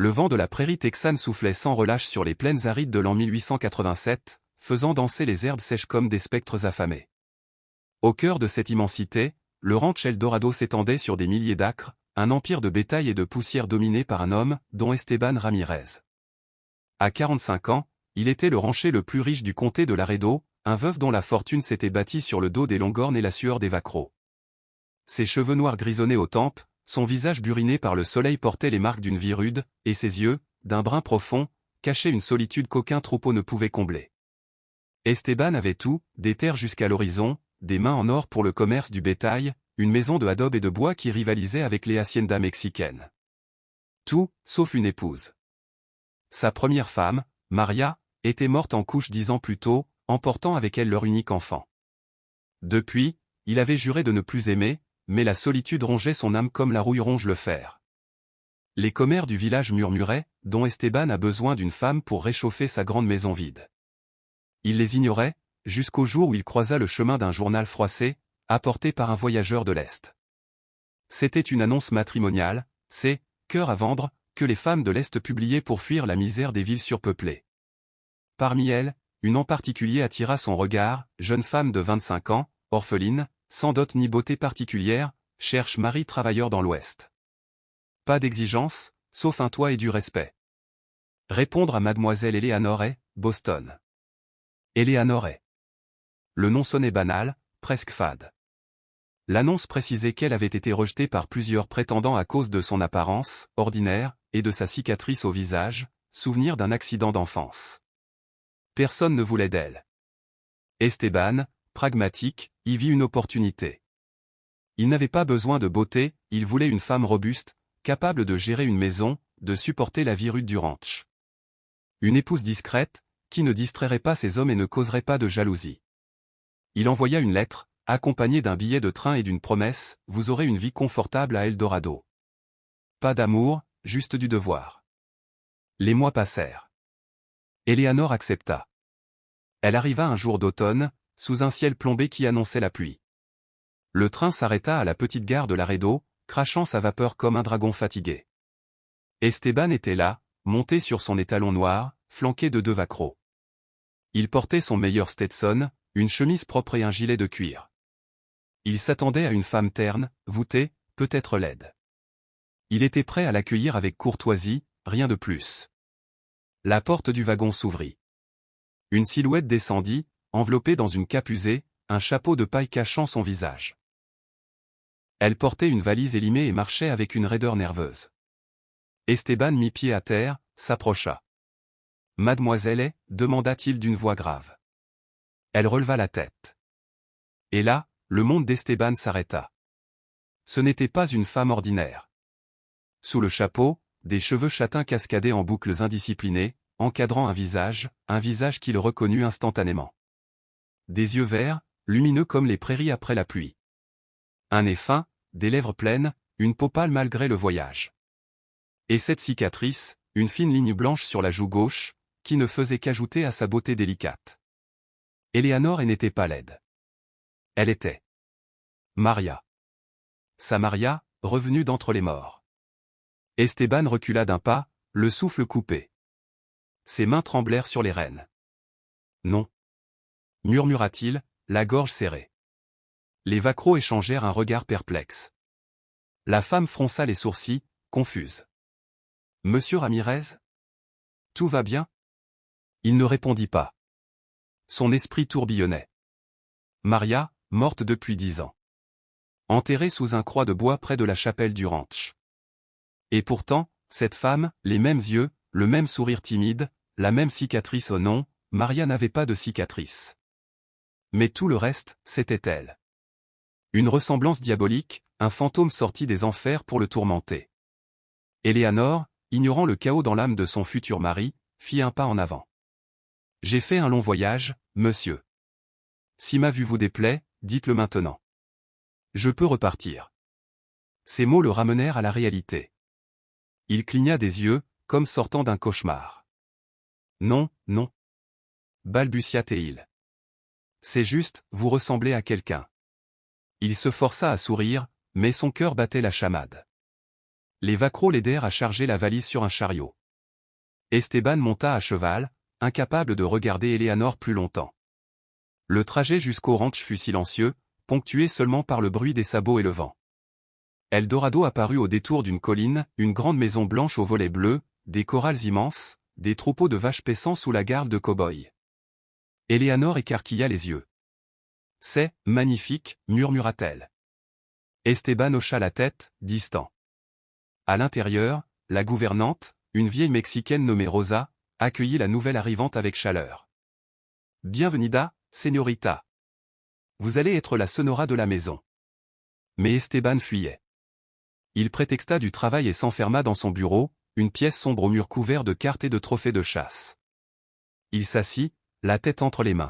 Le vent de la prairie texane soufflait sans relâche sur les plaines arides de l'an 1887, faisant danser les herbes sèches comme des spectres affamés. Au cœur de cette immensité, le ranch Eldorado s'étendait sur des milliers d'acres, un empire de bétail et de poussière dominé par un homme, dont Esteban Ramirez. À 45 ans, il était le rancher le plus riche du comté de Laredo, un veuf dont la fortune s'était bâtie sur le dos des Longhorns et la sueur des vaqueros. Ses cheveux noirs grisonnaient aux tempes, son visage buriné par le soleil portait les marques d'une vie rude, et ses yeux, d'un brun profond, cachaient une solitude qu'aucun troupeau ne pouvait combler. Esteban avait tout, des terres jusqu'à l'horizon, des mains en or pour le commerce du bétail, une maison de adobe et de bois qui rivalisait avec les haciendas mexicaines. Tout, sauf une épouse. Sa première femme, Maria, était morte en couche 10 ans plus tôt, emportant avec elle leur unique enfant. Depuis, il avait juré de ne plus aimer, mais la solitude rongeait son âme comme la rouille ronge le fer. Les commères du village murmuraient, dont Esteban a besoin d'une femme pour réchauffer sa grande maison vide. Il les ignorait, jusqu'au jour où il croisa le chemin d'un journal froissé, apporté par un voyageur de l'Est. C'était une annonce matrimoniale, c'est « Cœur à vendre » que les femmes de l'Est publiaient pour fuir la misère des villes surpeuplées. Parmi elles, une en particulier attira son regard, jeune femme de 25 ans, orpheline, sans dot ni beauté particulière, cherche mari travailleur dans l'Ouest. Pas d'exigence, sauf un toit et du respect. Répondre à mademoiselle Eleanor Hay, Boston. Eleanor Hay. Le nom sonnait banal, presque fade. L'annonce précisait qu'elle avait été rejetée par plusieurs prétendants à cause de son apparence, ordinaire, et de sa cicatrice au visage, souvenir d'un accident d'enfance. Personne ne voulait d'elle. Esteban, pragmatique, y vit une opportunité. Il n'avait pas besoin de beauté, il voulait une femme robuste, capable de gérer une maison, de supporter la vie rude du ranch. Une épouse discrète, qui ne distrairait pas ses hommes et ne causerait pas de jalousie. Il envoya une lettre, accompagnée d'un billet de train et d'une promesse, vous aurez une vie confortable à Eldorado. Pas d'amour, juste du devoir. Les mois passèrent. Eleanor accepta. Elle arriva un jour d'automne, sous un ciel plombé qui annonçait la pluie. Le train s'arrêta à la petite gare de Laredo, crachant sa vapeur comme un dragon fatigué. Esteban était là, monté sur son étalon noir, flanqué de 2 vaqueros. Il portait son meilleur Stetson, une chemise propre et un gilet de cuir. Il s'attendait à une femme terne, voûtée, peut-être laide. Il était prêt à l'accueillir avec courtoisie, rien de plus. La porte du wagon s'ouvrit. Une silhouette descendit, enveloppée dans une cape usée, un chapeau de paille cachant son visage. Elle portait une valise élimée et marchait avec une raideur nerveuse. Esteban mit pied à terre, s'approcha. « Mademoiselle Hay » demanda-t-il d'une voix grave. Elle releva la tête. Et là, le monde d'Esteban s'arrêta. Ce n'était pas une femme ordinaire. Sous le chapeau, des cheveux châtains cascadaient en boucles indisciplinées, encadrant un visage qu'il reconnut instantanément. Des yeux verts, lumineux comme les prairies après la pluie. Un nez fin, des lèvres pleines, une peau pâle malgré le voyage. Et cette cicatrice, une fine ligne blanche sur la joue gauche, qui ne faisait qu'ajouter à sa beauté délicate. Eleanor n'était pas laide. Elle était Maria. Sa Maria, revenue d'entre les morts. Esteban recula d'un pas, le souffle coupé. Ses mains tremblèrent sur les rênes. Non. Murmura-t-il, la gorge serrée. Les vaqueros échangèrent un regard perplexe. La femme fronça les sourcils, confuse. Monsieur Ramirez? Tout va bien? Il ne répondit pas. Son esprit tourbillonnait. Maria, morte depuis 10 ans. Enterrée sous un croix de bois près de la chapelle du ranch. Et pourtant, cette femme, les mêmes yeux, le même sourire timide, la même cicatrice au nom, Maria n'avait pas de cicatrice. Mais tout le reste, c'était elle. Une ressemblance diabolique, un fantôme sorti des enfers pour le tourmenter. Eleanor, ignorant le chaos dans l'âme de son futur mari, fit un pas en avant. « J'ai fait un long voyage, monsieur. Si ma vue vous déplaît, dites-le maintenant. Je peux repartir. » Ces mots le ramenèrent à la réalité. Il cligna des yeux, comme sortant d'un cauchemar. « Non, non. » balbutia-t-il. « C'est juste, vous ressemblez à quelqu'un. » Il se força à sourire, mais son cœur battait la chamade. Les vacros l'aidèrent à charger la valise sur un chariot. Esteban monta à cheval, incapable de regarder Eleanor plus longtemps. Le trajet jusqu'au ranch fut silencieux, ponctué seulement par le bruit des sabots et le vent. Eldorado apparut au détour d'une colline, une grande maison blanche aux volets bleus, des corrals immenses, des troupeaux de vaches paissant sous la garde de cow-boys. Eleanor écarquilla les yeux. « C'est magnifique » murmura-t-elle. Esteban hocha la tête, distant. À l'intérieur, la gouvernante, une vieille Mexicaine nommée Rosa, accueillit la nouvelle arrivante avec chaleur. « Bienvenida, señorita. Vous allez être la sonora de la maison. » Mais Esteban fuyait. Il prétexta du travail et s'enferma dans son bureau, une pièce sombre aux murs couverts de cartes et de trophées de chasse. Il s'assit, la tête entre les mains.